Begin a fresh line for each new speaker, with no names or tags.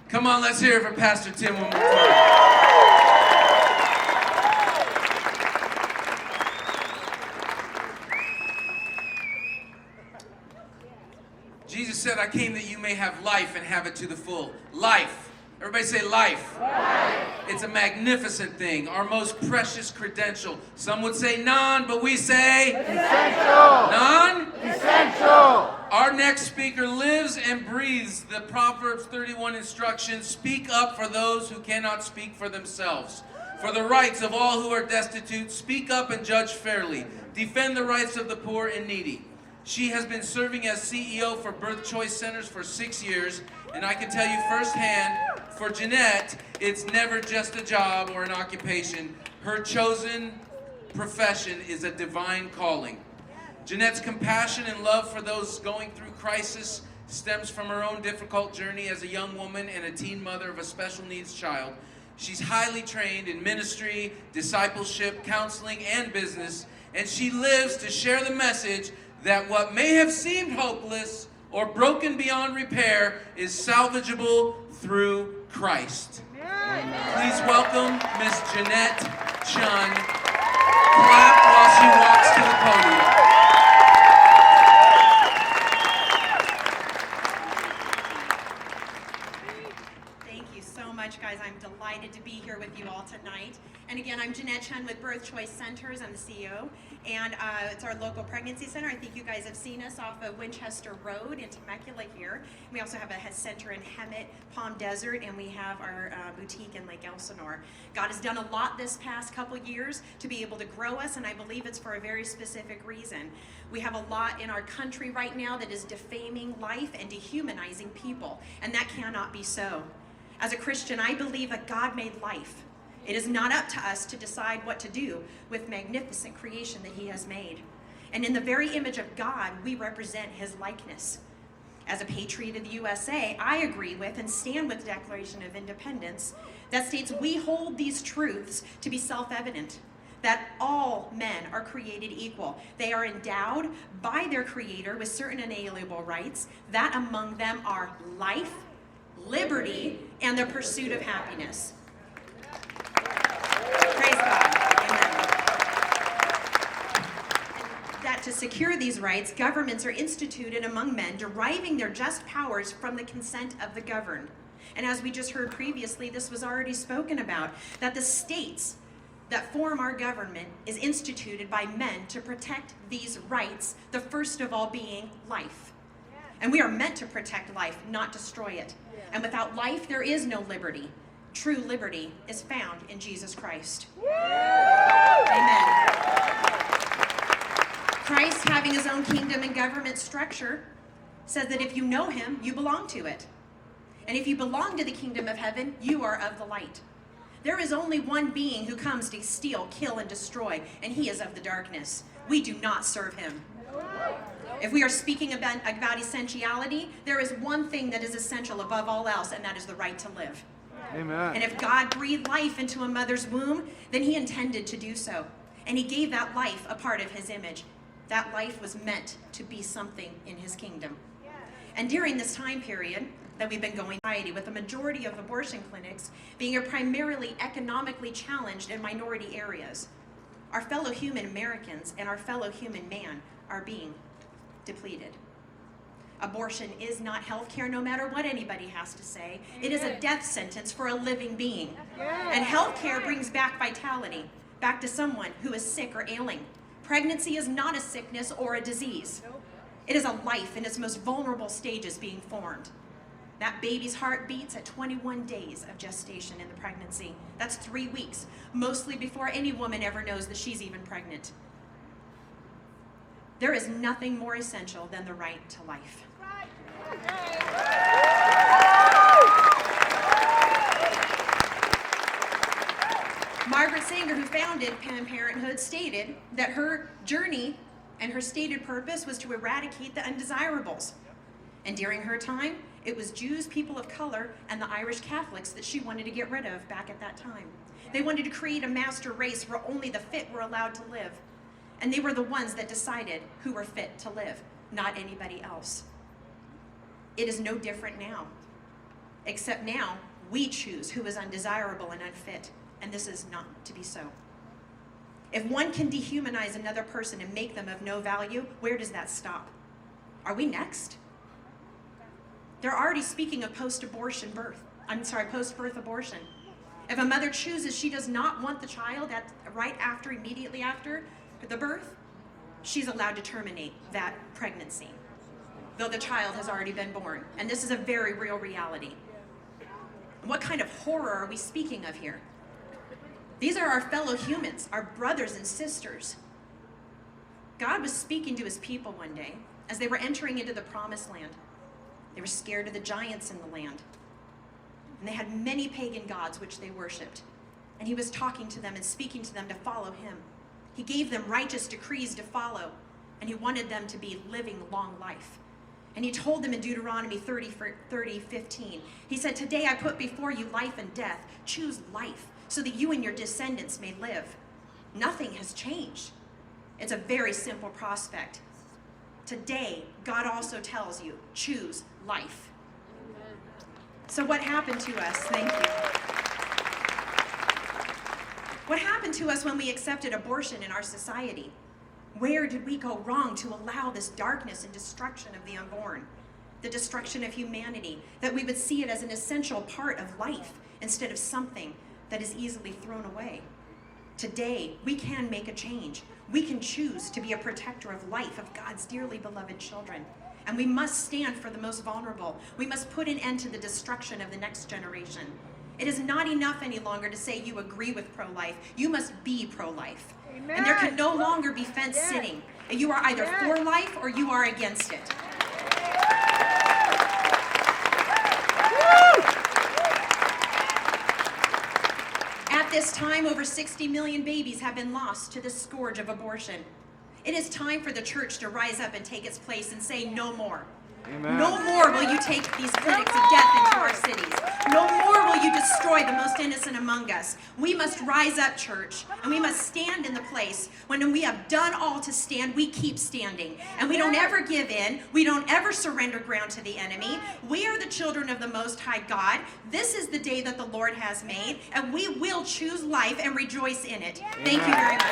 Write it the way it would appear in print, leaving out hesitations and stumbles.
Come on, let's hear it for Pastor Tim one more time. Jesus said, I came that you may have life and have it to the full. Life. Everybody say life. Life. It's a magnificent thing, our most precious credential. Some would say non, but we say essential. Non? Essential. Our next speaker lives and breathes the Proverbs 31 instructions. Speak up for those who cannot speak for themselves. For the rights of all who are destitute, speak up and judge fairly. Defend the rights of the poor and needy. She has been serving as CEO for Birth Choice Centers for 6 years, and I can tell you firsthand, for Janette, it's never just a job or an occupation. Her chosen profession is a divine calling. Janette's compassion and love for those going through crisis stems from her own difficult journey as a young woman and a teen mother of a special needs child. She's highly trained in ministry, discipleship, counseling, and business, and she lives to share the message that what may have seemed hopeless or broken beyond repair is salvageable through Christ. Please welcome Miss Janette Chun. Clap while she walks to the podium.
Thank you so much, guys. I'm delighted to be here with you all tonight. And again, I'm Janette Chun with Birth Choice Centers. I'm the CEO, and it's our local pregnancy center. I think you guys have seen us off of Winchester Road in Temecula here. We also have a center in Hemet, Palm Desert, and we have our boutique in Lake Elsinore. God has done a lot this past couple years to be able to grow us, and I believe it's for a very specific reason. We have a lot in our country right now that is defaming life and dehumanizing people, and that cannot be so. As a Christian, I believe that God made life. It is not up to us to decide what to do with magnificent creation that he has made. And in the very image of God, we represent his likeness. As a patriot of the USA, I agree with and stand with the Declaration of Independence that states we hold these truths to be self-evident, that all men are created equal. They are endowed by their Creator with certain inalienable rights, that among them are life, liberty, and the pursuit of happiness. Praise God. Amen. That to secure these rights, governments are instituted among men, deriving their just powers from the consent of the governed. And as we just heard previously, this was already spoken about, that the states that form our government is instituted by men to protect these rights, the first of all being life. And we are meant to protect life, not destroy it. And without life, there is no liberty. True liberty is found in Jesus Christ. Amen. Christ, having his own kingdom and government structure, says that if you know him, you belong to it. And if you belong to the kingdom of heaven, you are of the light. There is only one being who comes to steal, kill, and destroy, and he is of the darkness. We do not serve him. If we are speaking about essentiality, there is one thing that is essential above all else, and that is the right to live.
Amen.
And if God breathed life into a mother's womb, then he intended to do so. And he gave that life a part of his image. That life was meant to be something in his kingdom. And during this time period that we've been going with the majority of abortion clinics being primarily economically challenged in minority areas, our fellow human Americans and our fellow human man are being depleted. Abortion is not health care, no matter what anybody has to say. It is a death sentence for a living being. And health care brings back vitality, back to someone who is sick or ailing. Pregnancy is not a sickness or a disease. It is a life in its most vulnerable stages being formed. That baby's heart beats at 21 days of gestation in the pregnancy. That's 3 weeks, mostly before any woman ever knows that she's even pregnant. There is nothing more essential than the right to life. Margaret Sanger, who founded Planned Parenthood, stated that her journey and her stated purpose was to eradicate the undesirables. And during her time, it was Jews, people of color, and the Irish Catholics that she wanted to get rid of back at that time. They wanted to create a master race where only the fit were allowed to live. And they were the ones that decided who were fit to live, not anybody else. It is no different now. Except now, we choose who is undesirable and unfit, and this is not to be so. If one can dehumanize another person and make them of no value, where does that stop? Are we next? They're already speaking of post-birth abortion. If a mother chooses she does not want the child immediately after the birth, she's allowed to terminate that pregnancy, though the child has already been born. And this is a very real reality. What kind of horror are we speaking of here? These are our fellow humans, our brothers and sisters. God was speaking to his people one day as they were entering into the promised land. They were scared of the giants in the land. And they had many pagan gods which they worshipped. And he was talking to them and speaking to them to follow him. He gave them righteous decrees to follow, and he wanted them to be living long life. And he told them in Deuteronomy 30:15, he said, "Today I put before you life and death. Choose life so that you and your descendants may live." Nothing has changed. It's a very simple prospect. Today, God also tells you, choose life. So what happened to us? Thank you. What happened to us when we accepted abortion in our society? Where did we go wrong to allow this darkness and destruction of the unborn? The destruction of humanity, that we would see it as an essential part of life instead of something that is easily thrown away. Today, we can make a change. We can choose to be a protector of life, of God's dearly beloved children. And we must stand for the most vulnerable. We must put an end to the destruction of the next generation. It is not enough any longer to say you agree with pro-life. You must be pro-life.
Amen.
And there can no longer be fence sitting. You are either for life or you are against it. At this time, over 60 million babies have been lost to the scourge of abortion. It is time for the church to rise up and take its place and say no more.
Amen.
No more will you take these clinics of death into our cities. No more will you destroy the most innocent among us. We must rise up, church, and we must stand in the place. When we have done all to stand, we keep standing. And we don't ever give in. We don't ever surrender ground to the enemy. We are the children of the Most High God. This is the day that the Lord has made, and we will choose life and rejoice in it. Thank you very much.